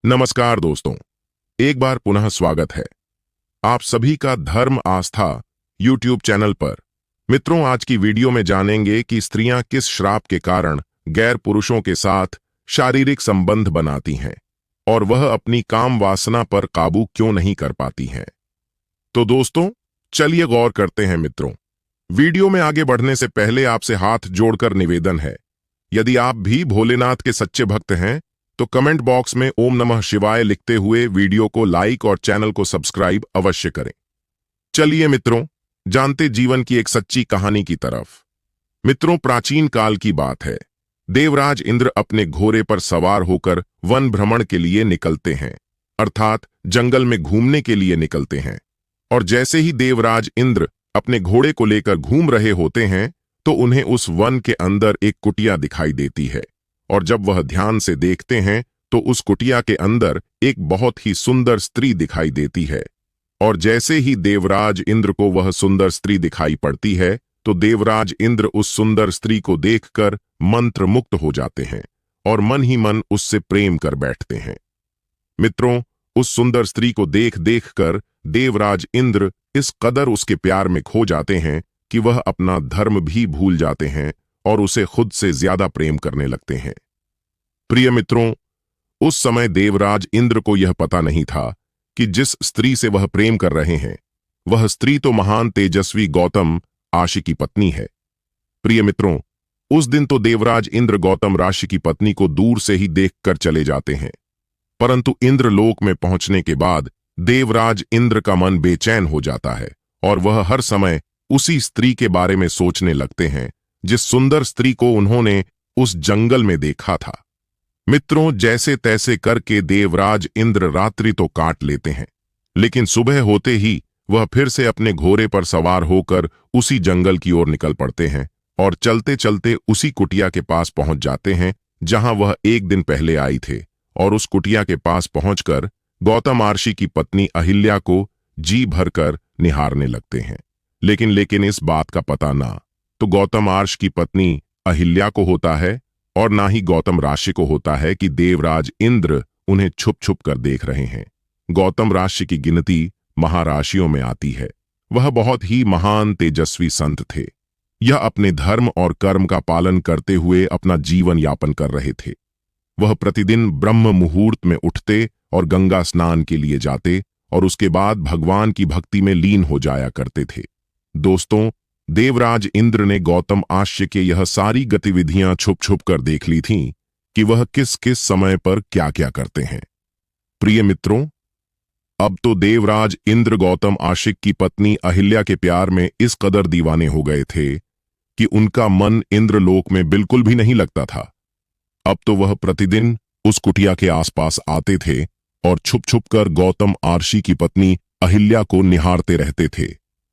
नमस्कार दोस्तों, एक बार पुनः स्वागत है आप सभी का धर्म आस्था यूट्यूब चैनल पर। मित्रों, आज की वीडियो में जानेंगे कि स्त्रियां किस श्राप के कारण गैर पुरुषों के साथ शारीरिक संबंध बनाती हैं और वह अपनी काम वासना पर काबू क्यों नहीं कर पाती हैं। तो दोस्तों, चलिए गौर करते हैं। मित्रों, वीडियो में आगे बढ़ने से पहले आपसे हाथ जोड़कर निवेदन है, यदि आप भी भोलेनाथ के सच्चे भक्त हैं तो कमेंट बॉक्स में ओम नमः शिवाय लिखते हुए वीडियो को लाइक और चैनल को सब्सक्राइब अवश्य करें। चलिए मित्रों, जानते जीवन की एक सच्ची कहानी की तरफ। मित्रों, प्राचीन काल की बात है। देवराज इंद्र अपने घोड़े पर सवार होकर वन भ्रमण के लिए निकलते हैं, अर्थात जंगल में घूमने के लिए निकलते हैं। और जैसे ही देवराज इंद्र अपने घोड़े को लेकर घूम रहे होते हैं तो उन्हें उस वन के अंदर एक कुटिया दिखाई देती है। और जब वह ध्यान से देखते हैं तो उस कुटिया के अंदर एक बहुत ही सुंदर स्त्री दिखाई देती है। और जैसे ही देवराज इंद्र को वह सुंदर स्त्री दिखाई पड़ती है तो देवराज इंद्र उस सुंदर स्त्री को देखकर मंत्र मुक्त हो जाते हैं और मन ही मन उससे प्रेम कर बैठते हैं। मित्रों, उस सुंदर स्त्री को देख देख कर देवराज इंद्र इस कदर उसके प्यार में खो जाते हैं कि वह अपना धर्म भी भूल जाते हैं और उसे खुद से ज्यादा प्रेम करने लगते हैं। प्रिय मित्रों, उस समय देवराज इंद्र को यह पता नहीं था कि जिस स्त्री से वह प्रेम कर रहे हैं वह स्त्री तो महान तेजस्वी गौतम आशी की पत्नी है। प्रिय मित्रों, उस दिन तो देवराज इंद्र गौतम ऋषि की पत्नी को दूर से ही देखकर चले जाते हैं, परंतु इंद्रलोक में पहुंचने के बाद देवराज इंद्र का मन बेचैन हो जाता है और वह हर समय उसी स्त्री के बारे में सोचने लगते हैं जिस सुंदर स्त्री को उन्होंने उस जंगल में देखा था। मित्रों, जैसे तैसे करके देवराज इंद्र रात्रि तो काट लेते हैं, लेकिन सुबह होते ही वह फिर से अपने घोड़े पर सवार होकर उसी जंगल की ओर निकल पड़ते हैं और चलते चलते उसी कुटिया के पास पहुंच जाते हैं जहां वह एक दिन पहले आई थे। और उस कुटिया के पास पहुंचकर गौतम ऋषि की पत्नी अहिल्या को जी भरकर निहारने लगते हैं। लेकिन इस बात का पता ना तो गौतम ऋषि की पत्नी अहिल्या को होता है और ना ही गौतम ऋषि को होता है कि देवराज इंद्र उन्हें छुप छुप कर देख रहे हैं। गौतम ऋषि की गिनती महाराशियों में आती है। वह बहुत ही महान तेजस्वी संत थे। यह अपने धर्म और कर्म का पालन करते हुए अपना जीवन यापन कर रहे थे। वह प्रतिदिन ब्रह्म मुहूर्त में उठते और गंगा स्नान के लिए जाते और उसके बाद भगवान की भक्ति में लीन हो जाया करते थे। दोस्तों, देवराज इंद्र ने गौतम आश्य के यह सारी गतिविधियां छुप छुप कर देख ली थीं कि वह किस किस समय पर क्या क्या करते हैं। प्रिय मित्रों, अब तो देवराज इंद्र गौतम आशिक की पत्नी अहिल्या के प्यार में इस कदर दीवाने हो गए थे कि उनका मन इंद्रलोक में बिल्कुल भी नहीं लगता था। अब तो वह प्रतिदिन उस कुटिया के आसपास आते थे और छुप छुप कर गौतम आर्षि की पत्नी अहिल्या को निहारते रहते थे।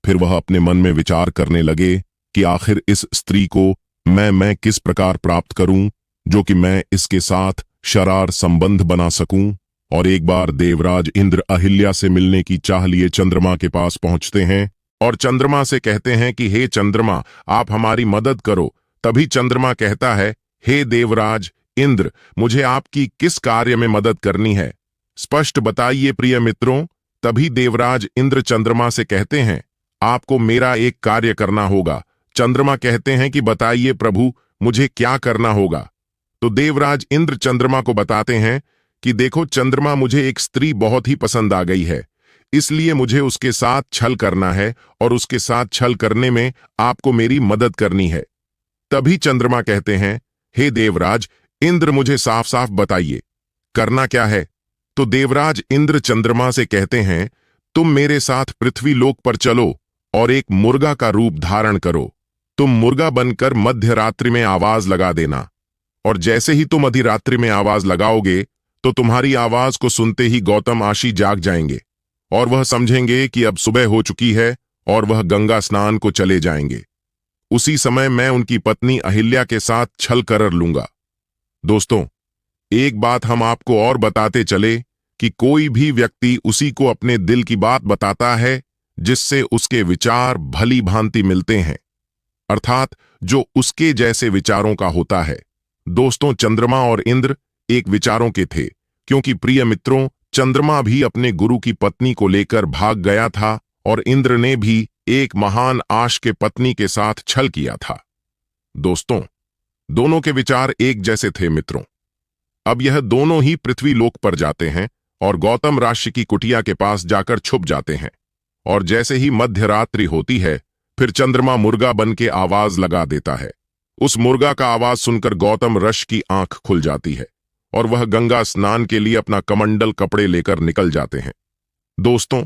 फिर वह अपने मन में विचार करने लगे कि आखिर इस स्त्री को मैं किस प्रकार प्राप्त करूं जो कि मैं इसके साथ शरार संबंध बना सकूं। और एक बार देवराज इंद्र अहिल्या से मिलने की चाह लिए चंद्रमा के पास पहुंचते हैं और चंद्रमा से कहते हैं कि हे चंद्रमा, आप हमारी मदद करो। तभी चंद्रमा कहता है, हे देवराज इंद्र, मुझे आपकी किस कार्य में मदद करनी है, स्पष्ट बताइए। प्रिय मित्रों, तभी देवराज इंद्र चंद्रमा से कहते हैं, आपको मेरा एक कार्य करना होगा। चंद्रमा कहते हैं कि बताइए प्रभु, मुझे क्या करना होगा। तो देवराज इंद्र चंद्रमा को बताते हैं कि देखो चंद्रमा, मुझे एक स्त्री बहुत ही पसंद आ गई है, इसलिए मुझे उसके साथ छल करना है और उसके साथ छल करने में आपको मेरी मदद करनी है। तभी चंद्रमा कहते हैं, हे देवराज इंद्र, मुझे साफ साफ बताइए करना क्या है। तो देवराज इंद्र चंद्रमा से कहते हैं, तुम मेरे साथ पृथ्वी लोक पर चलो और एक मुर्गा का रूप धारण करो। तुम मुर्गा बनकर मध्य रात्रि में आवाज लगा देना और जैसे ही तुम अधिरात्रि में आवाज लगाओगे तो तुम्हारी आवाज को सुनते ही गौतम आशी जाग जाएंगे और वह समझेंगे कि अब सुबह हो चुकी है और वह गंगा स्नान को चले जाएंगे। उसी समय मैं उनकी पत्नी अहिल्या के साथ छल कर लूंगा। दोस्तों, एक बात हम आपको और बताते चले कि कोई भी व्यक्ति उसी को अपने दिल की बात बताता है जिससे उसके विचार भली भांति मिलते हैं, अर्थात जो उसके जैसे विचारों का होता है। दोस्तों, चंद्रमा और इंद्र एक विचारों के थे, क्योंकि प्रिय मित्रों, चंद्रमा भी अपने गुरु की पत्नी को लेकर भाग गया था और इंद्र ने भी एक महान आश के पत्नी के साथ छल किया था। दोस्तों, दोनों के विचार एक जैसे थे मित्रों। अब यह दोनों ही पृथ्वी लोक पर जाते हैं और गौतम ऋषि की कुटिया के पास जाकर छुप जाते हैं। और जैसे ही मध्य रात्रि होती है, फिर चंद्रमा मुर्गा बन के आवाज लगा देता है। उस मुर्गा का आवाज सुनकर गौतम ऋषि की आंख खुल जाती है और वह गंगा स्नान के लिए अपना कमंडल कपड़े लेकर निकल जाते हैं। दोस्तों,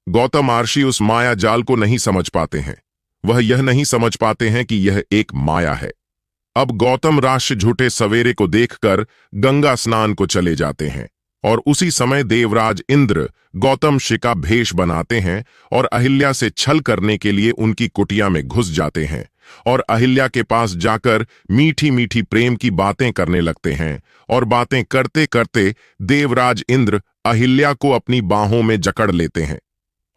गौतम ऋषि उस माया जाल को नहीं समझ पाते हैं। वह यह नहीं समझ पाते हैं कि यह एक माया है। अब गौतम ऋषि झूठे सवेरे को देखकर गंगा स्नान को चले जाते हैं और उसी समय देवराज इंद्र गौतम ऋषि का भेष बनाते हैं और अहिल्या से छल करने के लिए उनकी कुटिया में घुस जाते हैं और अहिल्या के पास जाकर मीठी मीठी प्रेम की बातें करने लगते हैं। और बातें करते करते देवराज इंद्र अहिल्या को अपनी बाहों में जकड़ लेते हैं।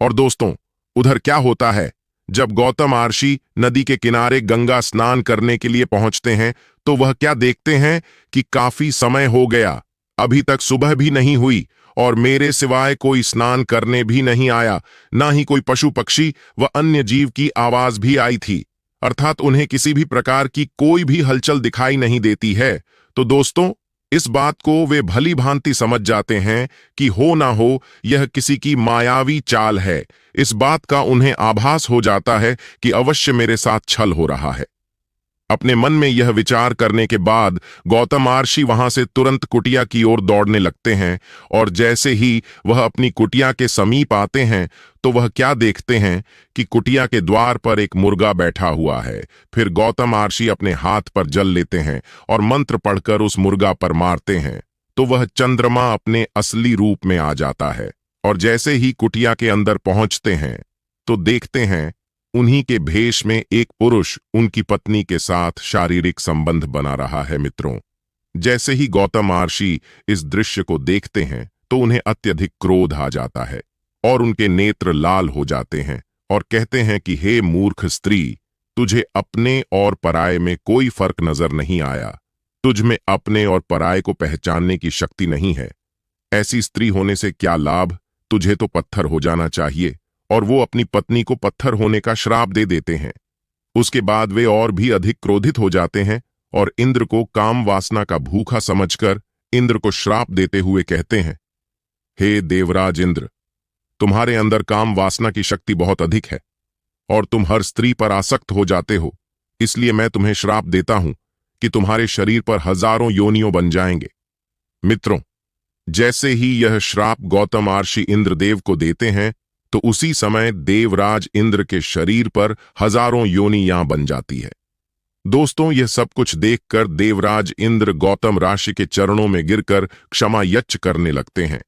और दोस्तों, उधर क्या होता है? जब गौतम ऋषि नदी के किनारे गंगा स्नान करने के लिए पहुंचते हैं तो वह क्या देखते हैं कि काफी समय हो गया, अभी तक सुबह भी नहीं हुई और मेरे सिवाय कोई स्नान करने भी नहीं आया। ना ही कोई पशु पक्षी व अन्य जीव की आवाज भी आई थी, अर्थात उन्हें किसी भी प्रकार की कोई भी हलचल दिखाई नहीं देती है। तो दोस्तों, इस बात को वे भली भांति समझ जाते हैं कि हो ना हो यह किसी की मायावी चाल है। इस बात का उन्हें आभास हो जाता है कि अवश्य मेरे साथ छल हो रहा है। अपने मन में यह विचार करने के बाद गौतम ऋषि वहां से तुरंत कुटिया की ओर दौड़ने लगते हैं और जैसे ही वह अपनी कुटिया के समीप आते हैं तो वह क्या देखते हैं कि कुटिया के द्वार पर एक मुर्गा बैठा हुआ है। फिर गौतम ऋषि अपने हाथ पर जल लेते हैं और मंत्र पढ़कर उस मुर्गा पर मारते हैं तो वह चंद्रमा अपने असली रूप में आ जाता है। और जैसे ही कुटिया के अंदर पहुंचते हैं तो देखते हैं उन्हीं के भेष में एक पुरुष उनकी पत्नी के साथ शारीरिक संबंध बना रहा है। मित्रों, जैसे ही गौतम ऋषि इस दृश्य को देखते हैं तो उन्हें अत्यधिक क्रोध आ जाता है और उनके नेत्र लाल हो जाते हैं और कहते हैं कि हे मूर्ख स्त्री, तुझे अपने और पराये में कोई फर्क नजर नहीं आया। तुझ में अपने और पराये को पहचानने की शक्ति नहीं है। ऐसी स्त्री होने से क्या लाभ? तुझे तो पत्थर हो जाना चाहिए। और वो अपनी पत्नी को पत्थर होने का श्राप दे देते हैं। उसके बाद वे और भी अधिक क्रोधित हो जाते हैं और इंद्र को काम वासना का भूखा समझकर इंद्र को श्राप देते हुए कहते हैं, हे देवराज इंद्र, तुम्हारे अंदर काम वासना की शक्ति बहुत अधिक है और तुम हर स्त्री पर आसक्त हो जाते हो। इसलिए मैं तुम्हें श्राप देता हूं कि तुम्हारे शरीर पर हजारों योनियों बन जाएंगे। मित्रों, जैसे ही यह श्राप गौतम ऋषि इंद्रदेव को देते हैं तो उसी समय देवराज इंद्र के शरीर पर हजारों योनियां बन जाती है। दोस्तों, यह सब कुछ देखकर देवराज इंद्र गौतम ऋषि के चरणों में गिरकर क्षमा यच्छ करने लगते हैं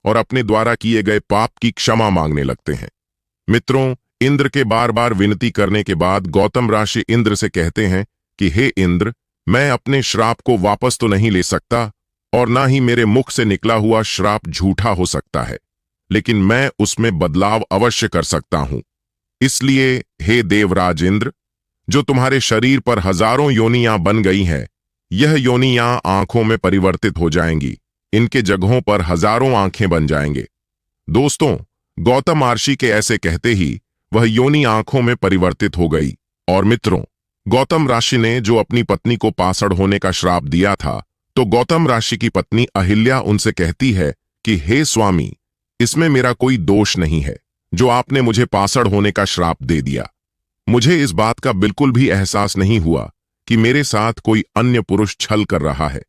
और अपने द्वारा किए गए पाप की क्षमा मांगने लगते हैं। मित्रों, इंद्र के बार बार विनती करने के बाद गौतम ऋषि इंद्र से कहते हैं कि हे इंद्र, मैं अपने श्राप को वापस तो नहीं ले सकता और ना ही मेरे मुख से निकला हुआ श्राप झूठा हो सकता है, लेकिन मैं उसमें बदलाव अवश्य कर सकता हूं। इसलिए हे देवराज इंद्र, जो तुम्हारे शरीर पर हजारों योनियां बन गई हैं, यह योनियां आंखों में परिवर्तित हो जाएंगी। इनके जगहों पर हजारों आंखें बन जाएंगे। दोस्तों, गौतम ऋषि के ऐसे कहते ही वह योनि आंखों में परिवर्तित हो गई। और मित्रों, गौतम ऋषि ने जो अपनी पत्नी को पासड़ होने का श्राप दिया था, तो गौतम ऋषि की पत्नी अहिल्या उनसे कहती है कि हे स्वामी, इसमें मेरा कोई दोष नहीं है जो आपने मुझे पासड़ होने का श्राप दे दिया। मुझे इस बात का बिल्कुल भी एहसास नहीं हुआ कि मेरे साथ कोई अन्य पुरुष छल कर रहा है,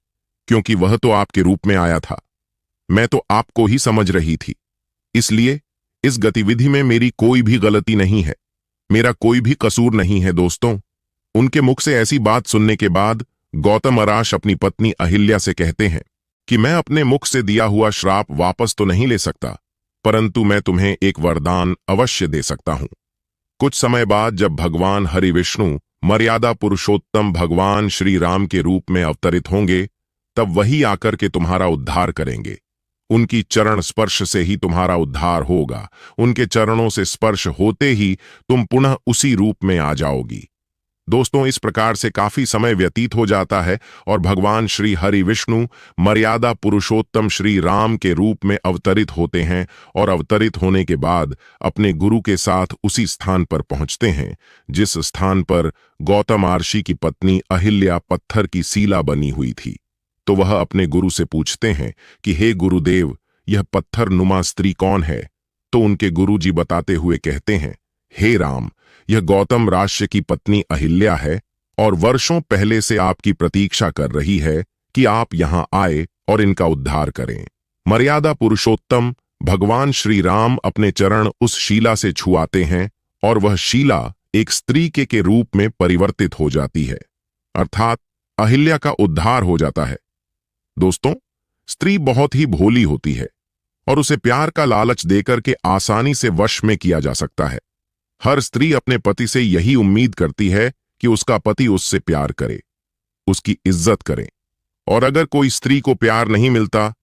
क्योंकि वह तो आपके रूप में आया था। मैं तो आपको ही समझ रही थी। इसलिए इस गतिविधि में मेरी कोई भी गलती नहीं है, मेरा कोई भी कसूर नहीं है। दोस्तों, उनके मुख से ऐसी बात सुनने के बाद गौतम ऋषि अपनी पत्नी अहिल्या से कहते हैं कि मैं अपने मुख से दिया हुआ श्राप वापस तो नहीं ले सकता, परंतु मैं तुम्हें एक वरदान अवश्य दे सकता हूं। कुछ समय बाद जब भगवान हरि विष्णु मर्यादा पुरुषोत्तम भगवान श्री राम के रूप में अवतरित होंगे, तब वही आकर के तुम्हारा उद्धार करेंगे। उनकी चरण स्पर्श से ही तुम्हारा उद्धार होगा। उनके चरणों से स्पर्श होते ही तुम पुनः उसी रूप में आ जाओगी। दोस्तों, इस प्रकार से काफी समय व्यतीत हो जाता है और भगवान श्री हरि विष्णु मर्यादा पुरुषोत्तम श्री राम के रूप में अवतरित होते हैं और अवतरित होने के बाद अपने गुरु के साथ उसी स्थान पर पहुंचते हैं जिस स्थान पर गौतम महर्षि की पत्नी अहिल्या पत्थर की सीला बनी हुई थी। तो वह अपने गुरु से पूछते हैं कि हे गुरुदेव, यह पत्थर नुमा स्त्री कौन है? तो उनके गुरुजी बताते हुए कहते हैं, हे राम, यह गौतम राष्ट्र की पत्नी अहिल्या है और वर्षों पहले से आपकी प्रतीक्षा कर रही है कि आप यहां आए और इनका उद्धार करें। मर्यादा पुरुषोत्तम भगवान श्री राम अपने चरण उस शीला से छुआते हैं और वह शीला एक स्त्री के रूप में परिवर्तित हो जाती है, अर्थात अहिल्या का उद्धार हो जाता है। दोस्तों, स्त्री बहुत ही भोली होती है और उसे प्यार का लालच देकर के आसानी से वश में किया जा सकता है। हर स्त्री अपने पति से यही उम्मीद करती है कि उसका पति उससे प्यार करे, उसकी इज्जत करे, और अगर कोई स्त्री को प्यार नहीं मिलता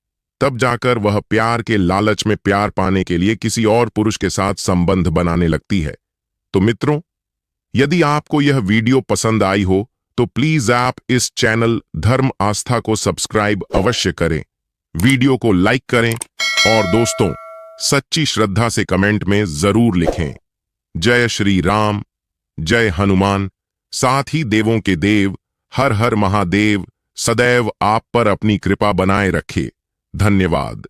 तब जाकर वह प्यार के लालच में प्यार पाने के लिए किसी और पुरुष के साथ संबंध बनाने लगती है। तो मित्रों, यदि आपको यह वीडियो पसंद आई हो तो प्लीज आप इस चैनल धर्म आस्था को सब्सक्राइब अवश्य करें, वीडियो को लाइक करें और दोस्तों सच्ची श्रद्धा से कमेंट में जरूर लिखें, जय श्री राम, जय हनुमान। साथ ही देवों के देव हर हर महादेव सदैव आप पर अपनी कृपा बनाए रखे। धन्यवाद।